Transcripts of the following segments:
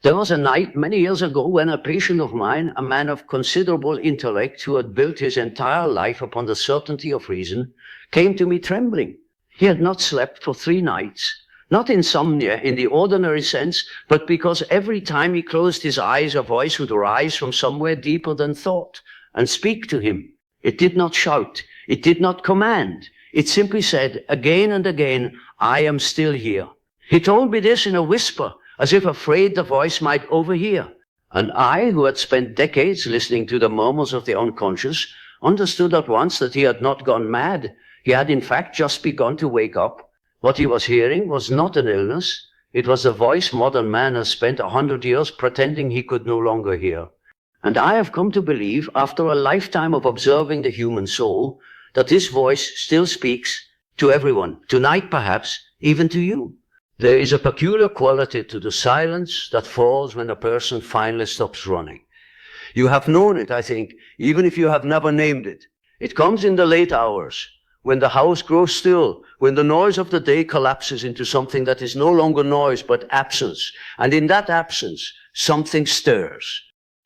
There was a night many years ago when a patient of mine, a man of considerable intellect who had built his entire life upon the certainty of reason, came to me trembling. He had not slept for 3 nights, not insomnia in the ordinary sense, but because every time he closed his eyes, a voice would rise from somewhere deeper than thought and speak to him. It did not shout. It did not command. It simply said again and again, "I am still here." He told me this in a whisper, as if afraid the voice might overhear. And I, who had spent decades listening to the murmurs of the unconscious, understood at once that he had not gone mad. He had in fact just begun to wake up. What he was hearing was not an illness. It was the voice modern man has spent 100 years pretending he could no longer hear. And I have come to believe, after a lifetime of observing the human soul, that this voice still speaks to everyone, tonight perhaps, even to you. There is a peculiar quality to the silence that falls when a person finally stops running. You have known it, I think, even if you have never named it. It comes in the late hours, when the house grows still, when the noise of the day collapses into something that is no longer noise but absence, and in that absence, something stirs.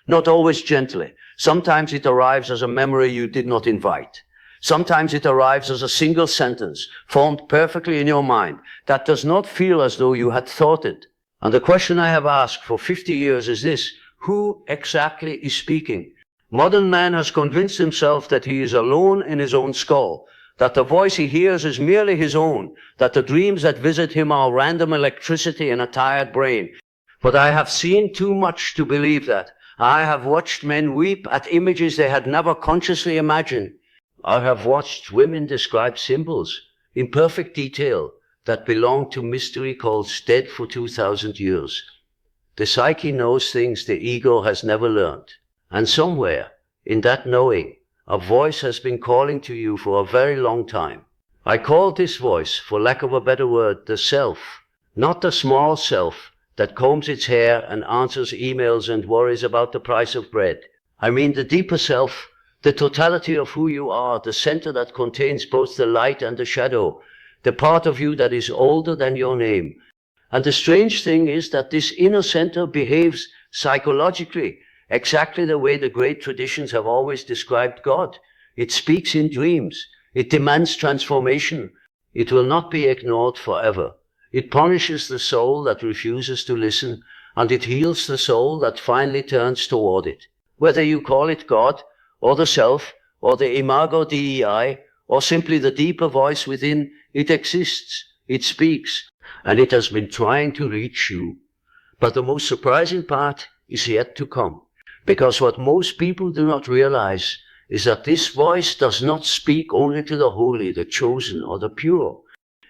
Not always gently. Sometimes it arrives as a memory you did not invite. Sometimes it arrives as a single sentence, formed perfectly in your mind, that does not feel as though you had thought it. And the question I have asked for 50 years is this: who exactly is speaking? Modern man has convinced himself that he is alone in his own skull, that the voice he hears is merely his own, that the dreams that visit him are random electricity in a tired brain. But I have seen too much to believe that. I have watched men weep at images they had never consciously imagined. I have watched women describe symbols in perfect detail that belong to mystery cults dead for 2,000 years. The psyche knows things the ego has never learned. And somewhere, in that knowing, a voice has been calling to you for a very long time. I call this voice, for lack of a better word, the self, not the small self that combs its hair and answers emails and worries about the price of bread. I mean the deeper self, the totality of who you are, the center that contains both the light and the shadow, the part of you that is older than your name. And the strange thing is that this inner center behaves psychologically exactly the way the great traditions have always described God. It speaks in dreams. It demands transformation. It will not be ignored forever. It punishes the soul that refuses to listen, and it heals the soul that finally turns toward it. Whether you call it God, or the self, or the imago Dei, or simply the deeper voice within, it exists, it speaks, and it has been trying to reach you. But the most surprising part is yet to come, because what most people do not realize is that this voice does not speak only to the holy, the chosen, or the pure.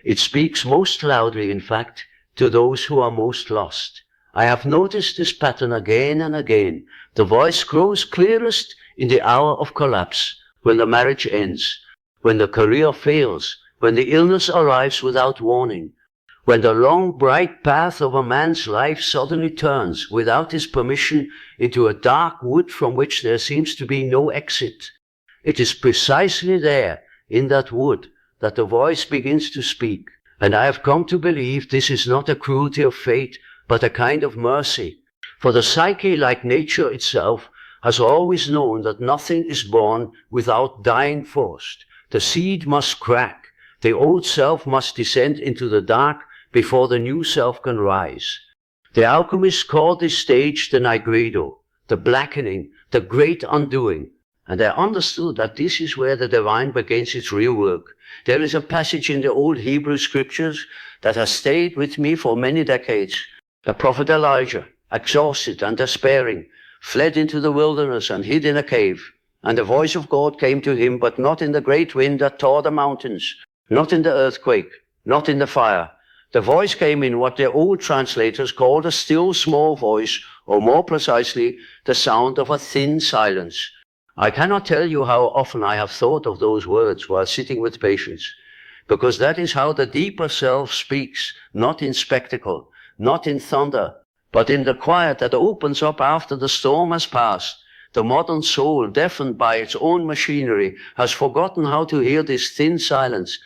It speaks most loudly, in fact, to those who are most lost. I have noticed this pattern again and again. The voice grows clearest in the hour of collapse, when the marriage ends, when the career fails, when the illness arrives without warning, when the long, bright path of a man's life suddenly turns, without his permission, into a dark wood from which there seems to be no exit. It is precisely there, in that wood, that the voice begins to speak. And I have come to believe this is not a cruelty of fate, but a kind of mercy. For the psyche, like nature itself, has always known that nothing is born without dying first. The seed must crack. The old self must descend into the dark before the new self can rise. The alchemists called this stage the nigredo, the blackening, the great undoing. And I understood that this is where the divine begins its real work. There is a passage in the old Hebrew scriptures that has stayed with me for many decades. The prophet Elijah, exhausted and despairing, fled into the wilderness and hid in a cave. And the voice of God came to him, but not in the great wind that tore the mountains, not in the earthquake, not in the fire. The voice came in what the old translators called a still small voice, or more precisely, the sound of a thin silence. I cannot tell you how often I have thought of those words while sitting with patients, because that is how the deeper self speaks, not in spectacle, not in thunder, but in the quiet that opens up after the storm has passed. The modern soul, deafened by its own machinery, has forgotten how to hear this thin silence,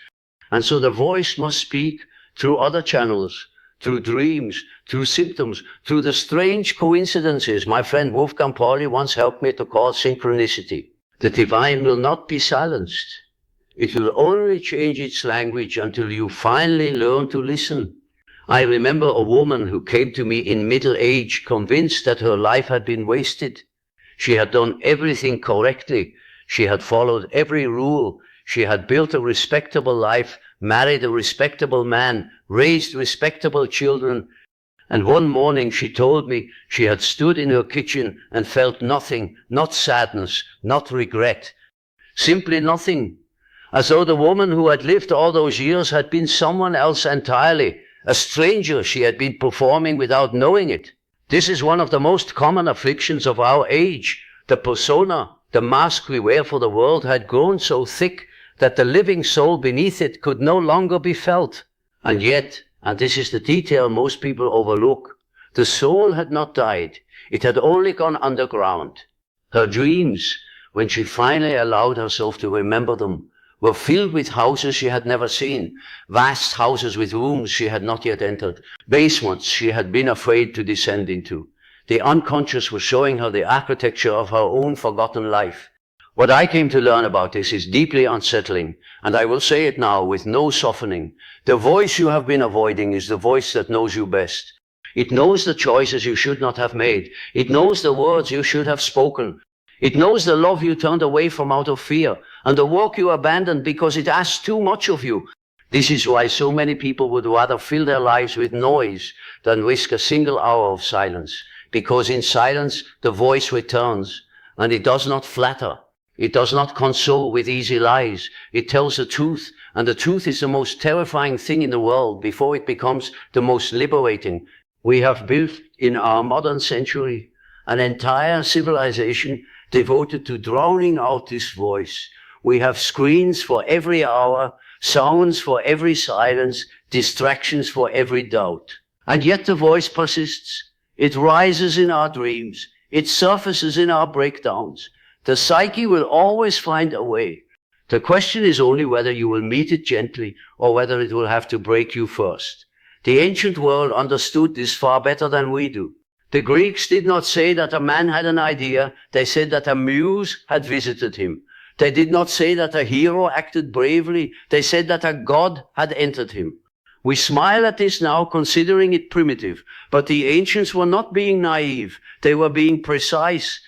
and so the voice must speak through other channels, through dreams, through symptoms, through the strange coincidences my friend Wolfgang Pauli once helped me to call synchronicity. The divine will not be silenced. It will only change its language until you finally learn to listen. I remember a woman who came to me in middle age, convinced that her life had been wasted. She had done everything correctly. She had followed every rule. She had built a respectable life, married a respectable man, raised respectable children. And one morning she told me she had stood in her kitchen and felt nothing, not sadness, not regret, simply nothing. As though the woman who had lived all those years had been someone else entirely, a stranger she had been performing without knowing it. This is one of the most common afflictions of our age. The persona, the mask we wear for the world, had grown so thick that the living soul beneath it could no longer be felt. And yet, and this is the detail most people overlook, the soul had not died. It had only gone underground. Her dreams, when she finally allowed herself to remember them, were filled with houses she had never seen, vast houses with rooms she had not yet entered, basements she had been afraid to descend into. The unconscious was showing her the architecture of her own forgotten life. What I came to learn about this is deeply unsettling, and I will say it now with no softening. The voice you have been avoiding is the voice that knows you best. It knows the choices you should not have made. It knows the words you should have spoken. It knows the love you turned away from out of fear, and the work you abandoned because it asked too much of you. This is why so many people would rather fill their lives with noise than risk a single hour of silence, because in silence the voice returns, and it does not flatter. It does not console with easy lies. It tells the truth, and the truth is the most terrifying thing in the world before it becomes the most liberating. We have built in our modern century an entire civilization devoted to drowning out this voice. We have screens for every hour, sounds for every silence, distractions for every doubt. And yet the voice persists. It rises in our dreams. It surfaces in our breakdowns. The psyche will always find a way. The question is only whether you will meet it gently or whether it will have to break you first. The ancient world understood this far better than we do. The Greeks did not say that a man had an idea. They said that a muse had visited him. They did not say that a hero acted bravely. They said that a god had entered him. We smile at this now, considering it primitive, but the ancients were not being naive. They were being precise.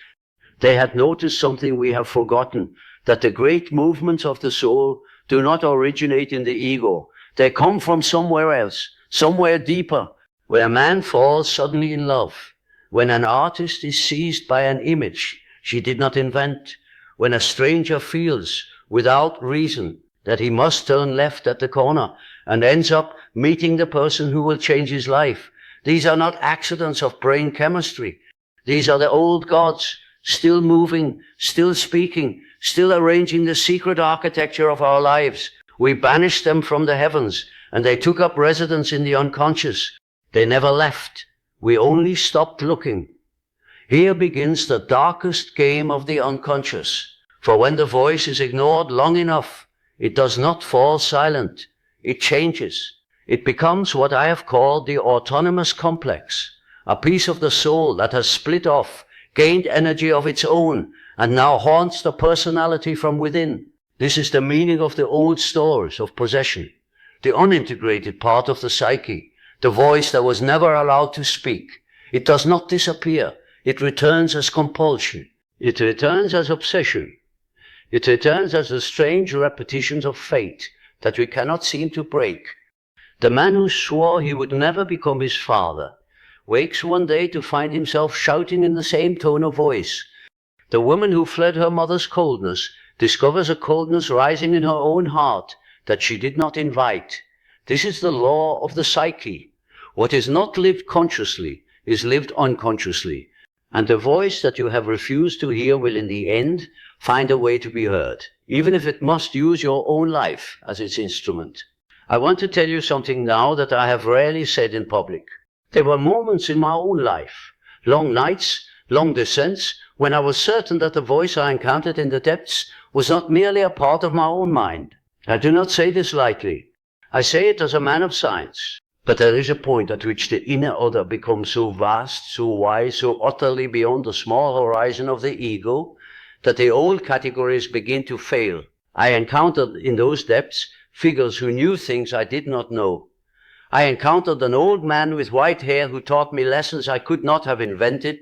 They had noticed something we have forgotten, that the great movements of the soul do not originate in the ego. They come from somewhere else, somewhere deeper. When a man falls suddenly in love, when an artist is seized by an image she did not invent, when a stranger feels, without reason, that he must turn left at the corner and ends up meeting the person who will change his life. These are not accidents of brain chemistry. These are the old gods, still moving, still speaking, still arranging the secret architecture of our lives. We banished them from the heavens, and they took up residence in the unconscious. They never left. We only stopped looking. Here begins the darkest game of the unconscious. For when the voice is ignored long enough, it does not fall silent. It changes. It becomes what I have called the autonomous complex, a piece of the soul that has split off, gained energy of its own, and now haunts the personality from within. This is the meaning of the old stories of possession, the unintegrated part of the psyche, the voice that was never allowed to speak. It does not disappear. It returns as compulsion. It returns as obsession. It returns as the strange repetitions of fate that we cannot seem to break. The man who swore he would never become his father wakes one day to find himself shouting in the same tone of voice. The woman who fled her mother's coldness discovers a coldness rising in her own heart that she did not invite. This is the law of the psyche. What is not lived consciously is lived unconsciously, and the voice that you have refused to hear will in the end find a way to be heard, even if it must use your own life as its instrument. I want to tell you something now that I have rarely said in public. There were moments in my own life, long nights, long descents, when I was certain that the voice I encountered in the depths was not merely a part of my own mind. I do not say this lightly. I say it as a man of science. But there is a point at which the inner other becomes so vast, so wide, so utterly beyond the small horizon of the ego, that the old categories begin to fail. I encountered in those depths figures who knew things I did not know. I encountered an old man with white hair who taught me lessons I could not have invented.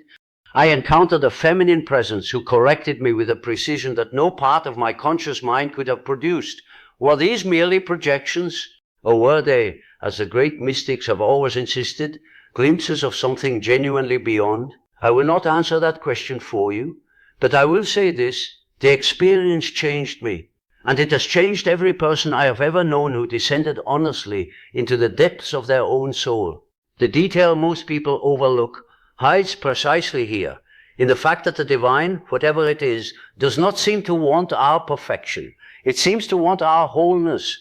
I encountered a feminine presence who corrected me with a precision that no part of my conscious mind could have produced. Were these merely projections, or were they, as the great mystics have always insisted, glimpses of something genuinely beyond? I will not answer that question for you, but I will say this: the experience changed me, and it has changed every person I have ever known who descended honestly into the depths of their own soul. The detail most people overlook hides precisely here, in the fact that the divine, whatever it is, does not seem to want our perfection. It seems to want our wholeness.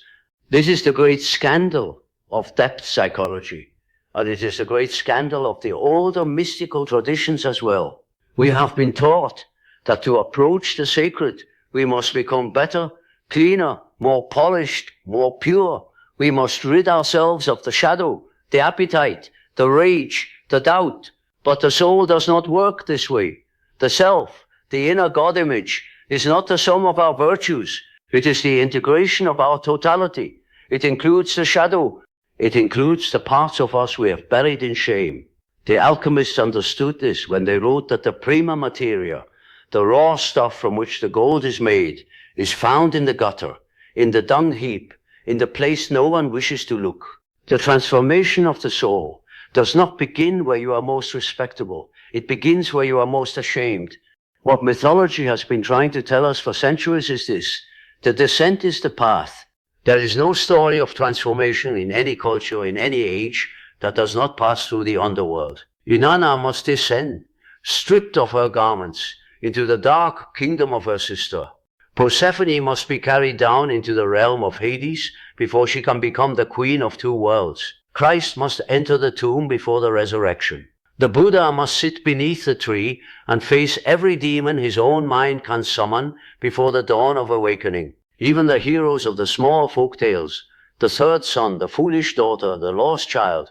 This is the great scandal of depth psychology, and it is the great scandal of the older mystical traditions as well. We have been taught that to approach the sacred, we must become better, cleaner, more polished, more pure. We must rid ourselves of the shadow, the appetite, the rage, the doubt. But the soul does not work this way. The self, the inner God image, is not the sum of our virtues. It is the integration of our totality. It includes the shadow. It includes the parts of us we have buried in shame. The alchemists understood this when they wrote that the prima materia, the raw stuff from which the gold is made, is found in the gutter, in the dung heap, in the place no one wishes to look. The transformation of the soul does not begin where you are most respectable. It begins where you are most ashamed. What mythology has been trying to tell us for centuries is this: the descent is the path. There is no story of transformation in any culture, in any age, that does not pass through the underworld. Inanna must descend, stripped of her garments, into the dark kingdom of her sister. Persephone must be carried down into the realm of Hades before she can become the queen of two worlds. Christ must enter the tomb before the resurrection. The Buddha must sit beneath the tree and face every demon his own mind can summon before the dawn of awakening. Even the heroes of the small folk tales, the third son, the foolish daughter, the lost child,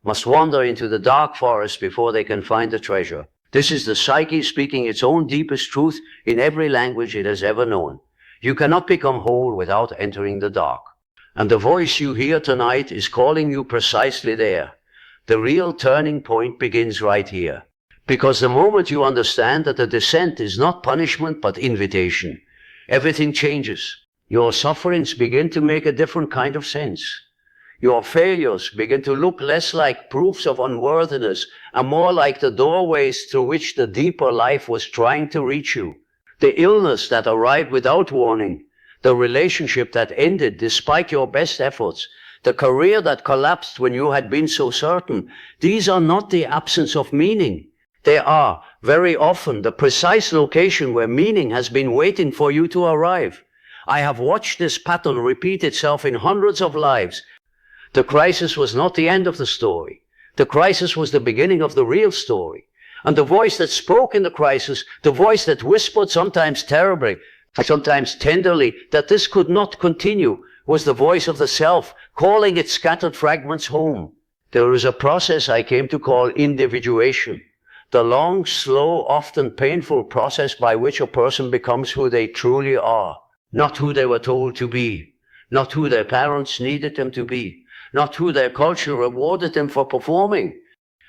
must wander into the dark forest before they can find the treasure. This is the psyche speaking its own deepest truth in every language it has ever known. You cannot become whole without entering the dark. And the voice you hear tonight is calling you precisely there. The real turning point begins right here. Because the moment you understand that the descent is not punishment but invitation, everything changes. Your sufferings begin to make a different kind of sense. Your failures begin to look less like proofs of unworthiness and more like the doorways through which the deeper life was trying to reach you. The illness that arrived without warning, the relationship that ended despite your best efforts, the career that collapsed when you had been so certain, these are not the absence of meaning. They are, very often, the precise location where meaning has been waiting for you to arrive. I have watched this pattern repeat itself in hundreds of lives. The crisis was not the end of the story. The crisis was the beginning of the real story. And the voice that spoke in the crisis, the voice that whispered sometimes terribly, sometimes tenderly, that this could not continue, was the voice of the self, calling its scattered fragments home. There is a process I came to call individuation, the long, slow, often painful process by which a person becomes who they truly are, not who they were told to be, not who their parents needed them to be, not who their culture rewarded them for performing,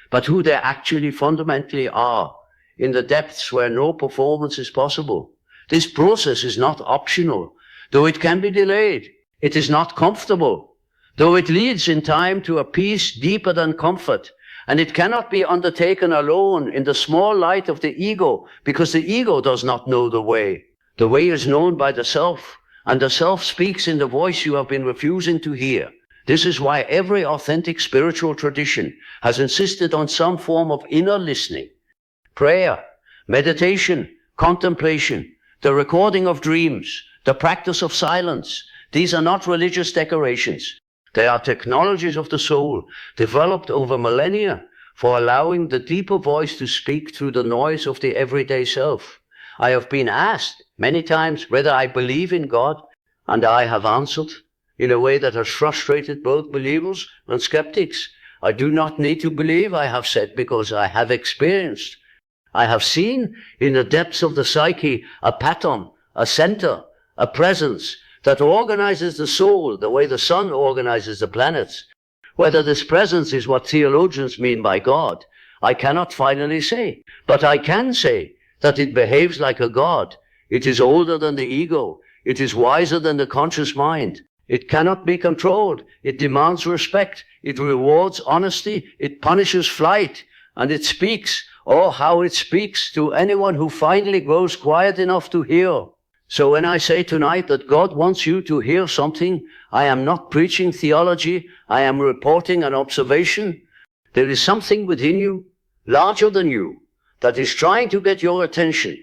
but who they actually fundamentally are, in the depths where no performance is possible. This process is not optional, though it can be delayed. It is not comfortable, though it leads in time to a peace deeper than comfort. And it cannot be undertaken alone in the small light of the ego, because the ego does not know the way. The way is known by the self, and the self speaks in the voice you have been refusing to hear. This is why every authentic spiritual tradition has insisted on some form of inner listening. Prayer, meditation, contemplation, the recording of dreams, the practice of silence. These are not religious decorations. They are technologies of the soul, developed over millennia for allowing the deeper voice to speak through the noise of the everyday self. I have been asked many times whether I believe in God, and I have answered, in a way that has frustrated both believers and skeptics. I do not need to believe, I have said, because I have experienced. I have seen in the depths of the psyche a pattern, a center, a presence that organizes the soul the way the sun organizes the planets. Whether this presence is what theologians mean by God, I cannot finally say. But I can say that it behaves like a God. It is older than the ego. It is wiser than the conscious mind. It cannot be controlled. It demands respect. It rewards honesty. It punishes flight. And it speaks, oh, how it speaks to anyone who finally grows quiet enough to hear. So when I say tonight that God wants you to hear something, I am not preaching theology. I am reporting an observation. There is something within you, larger than you, that is trying to get your attention.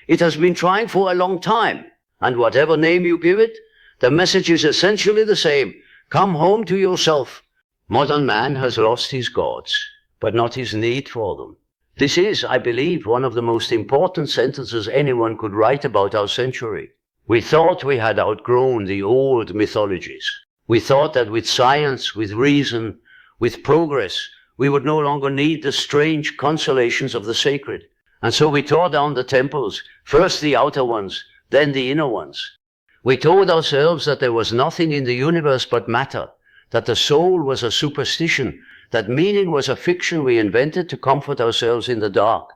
It has been trying for a long time. And whatever name you give it, the message is essentially the same. Come home to yourself. Modern man has lost his gods, but not his need for them. This is, I believe, one of the most important sentences anyone could write about our century. We thought we had outgrown the old mythologies. We thought that with science, with reason, with progress, we would no longer need the strange consolations of the sacred. And so we tore down the temples, first the outer ones, then the inner ones. We told ourselves that there was nothing in the universe but matter, that the soul was a superstition, that meaning was a fiction we invented to comfort ourselves in the dark.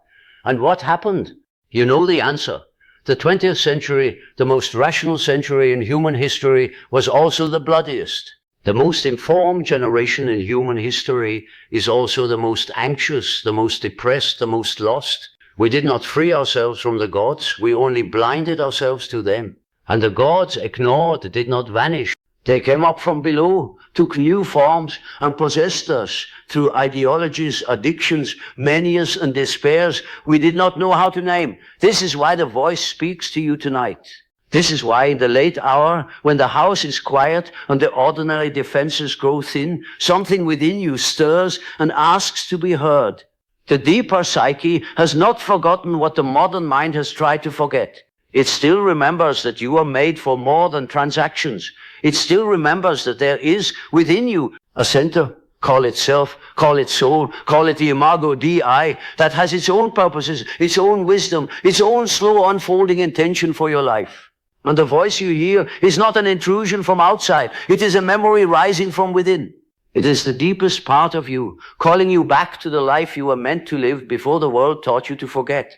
And what happened? You know the answer. The 20th century, the most rational century in human history, was also the bloodiest. The most informed generation in human history is also the most anxious, the most depressed, the most lost. We did not free ourselves from the gods, we only blinded ourselves to them. And the gods, ignored, did not vanish. They came up from below, took new forms, and possessed us through ideologies, addictions, manias, and despairs we did not know how to name. This is why the voice speaks to you tonight. This is why in the late hour, when the house is quiet and the ordinary defenses grow thin, something within you stirs and asks to be heard. The deeper psyche has not forgotten what the modern mind has tried to forget. It still remembers that you are made for more than transactions. It still remembers that there is within you a center, call it self, call it soul, call it the imago Dei, that has its own purposes, its own wisdom, its own slow unfolding intention for your life. And the voice you hear is not an intrusion from outside. It is a memory rising from within. It is the deepest part of you, calling you back to the life you were meant to live before the world taught you to forget.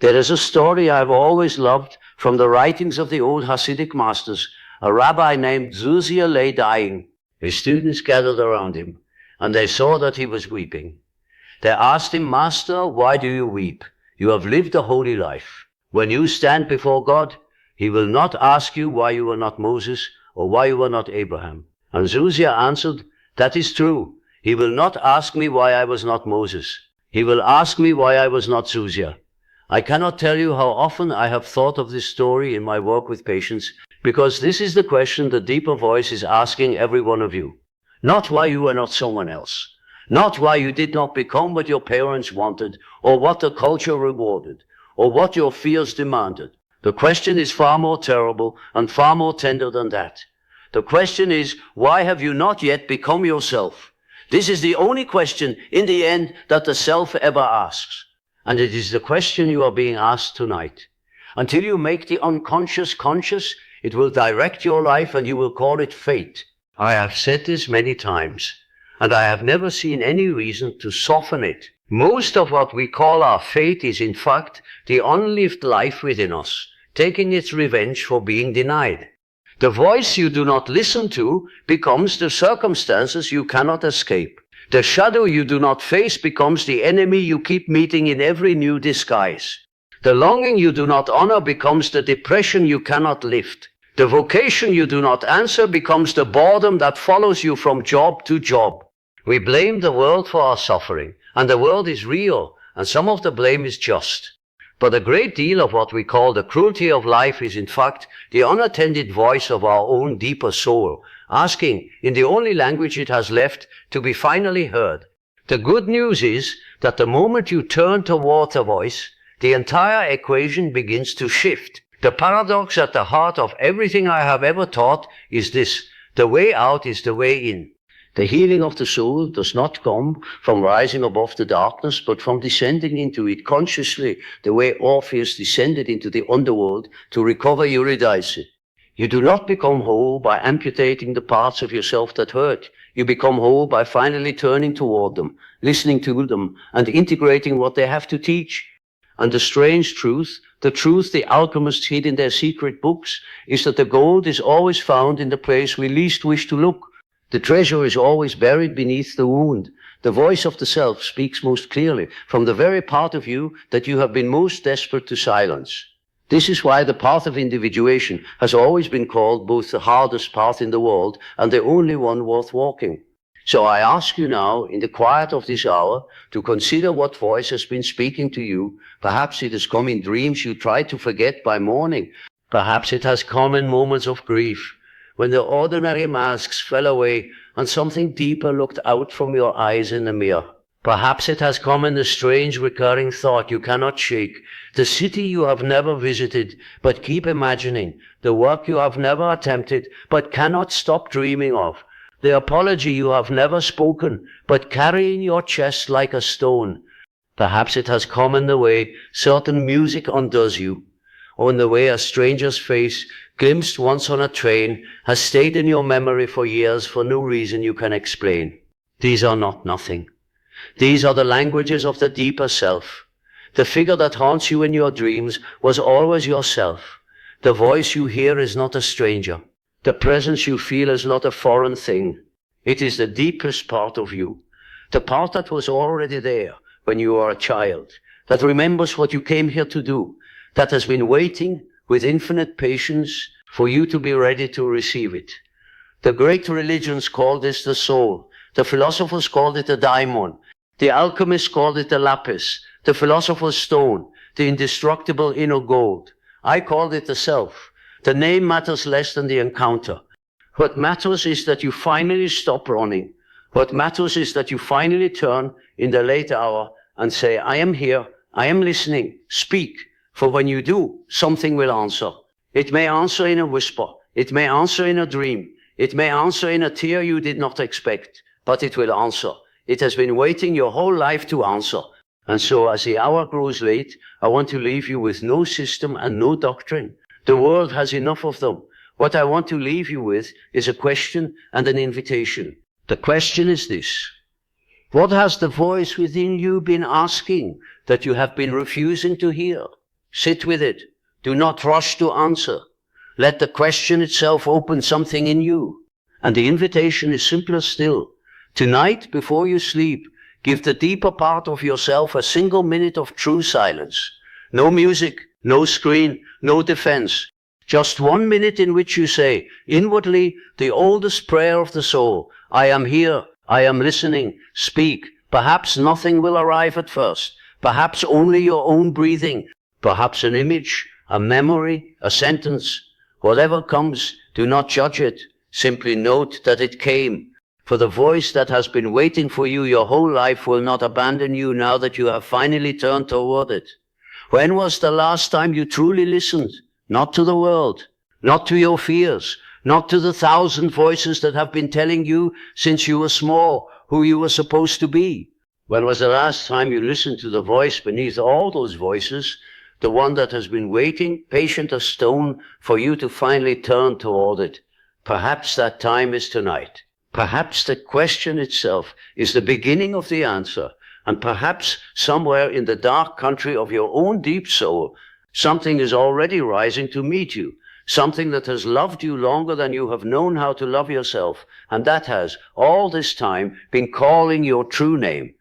There is a story I've always loved from the writings of the old Hasidic masters. A rabbi named Zuzia lay dying. His students gathered around him, and they saw that he was weeping. They asked him, "Master, why do you weep? You have lived a holy life. When you stand before God, he will not ask you why you were not Moses or why you were not Abraham." And Zuzia answered, "That is true. He will not ask me why I was not Moses. He will ask me why I was not Zuzia." I cannot tell you how often I have thought of this story in my work with patients, because this is the question the deeper voice is asking every one of you. Not why you were not someone else. Not why you did not become what your parents wanted, or what the culture rewarded, or what your fears demanded. The question is far more terrible and far more tender than that. The question is, why have you not yet become yourself? This is the only question, in the end, that the self ever asks. And it is the question you are being asked tonight. Until you make the unconscious conscious, it will direct your life and you will call it fate. I have said this many times, and I have never seen any reason to soften it. Most of what we call our fate is in fact the unlived life within us, taking its revenge for being denied. The voice you do not listen to becomes the circumstances you cannot escape. The shadow you do not face becomes the enemy you keep meeting in every new disguise. The longing you do not honor becomes the depression you cannot lift. The vocation you do not answer becomes the boredom that follows you from job to job. We blame the world for our suffering, and the world is real, and some of the blame is just. But a great deal of what we call the cruelty of life is in fact the unattended voice of our own deeper soul, asking, in the only language it has left, to be finally heard. The good news is that the moment you turn toward the voice, the entire equation begins to shift. The paradox at the heart of everything I have ever taught is this: The way out is the way in. The healing of the soul does not come from rising above the darkness, but from descending into it consciously, the way Orpheus descended into the underworld to recover Eurydice. You do not become whole by amputating the parts of yourself that hurt. You become whole by finally turning toward them, listening to them, and integrating what they have to teach. And the strange truth, the truth the alchemists hid in their secret books, is that the gold is always found in the place we least wish to look. The treasure is always buried beneath the wound. The voice of the self speaks most clearly from the very part of you that you have been most desperate to silence. This is why the path of individuation has always been called both the hardest path in the world and the only one worth walking. So I ask you now, in the quiet of this hour, to consider what voice has been speaking to you. Perhaps it has come in dreams you tried to forget by morning. Perhaps it has come in moments of grief, when the ordinary masks fell away and something deeper looked out from your eyes in the mirror. Perhaps it has come in the strange recurring thought you cannot shake, the city you have never visited but keep imagining, the work you have never attempted but cannot stop dreaming of, the apology you have never spoken but carry in your chest like a stone. Perhaps it has come in the way certain music undoes you, or in the way a stranger's face, glimpsed once on a train, has stayed in your memory for years for no reason you can explain. These are not nothing. These are the languages of the deeper self. The figure that haunts you in your dreams was always yourself. The voice you hear is not a stranger. The presence you feel is not a foreign thing. It is the deepest part of you, the part that was already there when you were a child, that remembers what you came here to do, that has been waiting with infinite patience for you to be ready to receive it. The great religions call this the soul. The philosophers called it the daimon. The alchemists called it the lapis, the philosopher's stone, the indestructible inner gold. I called it the self. The name matters less than the encounter. What matters is that you finally stop running. What matters is that you finally turn in the late hour and say, I am here, I am listening, speak. For when you do, something will answer. It may answer in a whisper. It may answer in a dream. It may answer in a tear you did not expect, but it will answer. It has been waiting your whole life to answer. And so as the hour grows late, I want to leave you with no system and no doctrine. The world has enough of them. What I want to leave you with is a question and an invitation. The question is this: what has the voice within you been asking that you have been refusing to hear? Sit with it. Do not rush to answer. Let the question itself open something in you. And the invitation is simpler still. Tonight, before you sleep, give the deeper part of yourself a single minute of true silence. No music, no screen, no defense. Just 1 minute in which you say, inwardly, the oldest prayer of the soul. I am here. I am listening. Speak. Perhaps nothing will arrive at first. Perhaps only your own breathing. Perhaps an image, a memory, a sentence. Whatever comes, do not judge it. Simply note that it came. For the voice that has been waiting for you your whole life will not abandon you now that you have finally turned toward it. When was the last time you truly listened? Not to the world, not to your fears, not to the 1,000 voices that have been telling you since you were small who you were supposed to be. When was the last time you listened to the voice beneath all those voices, the one that has been waiting, patient as stone, for you to finally turn toward it? Perhaps that time is tonight. Perhaps the question itself is the beginning of the answer, and perhaps somewhere in the dark country of your own deep soul, something is already rising to meet you, something that has loved you longer than you have known how to love yourself, and that has, all this time, been calling your true name.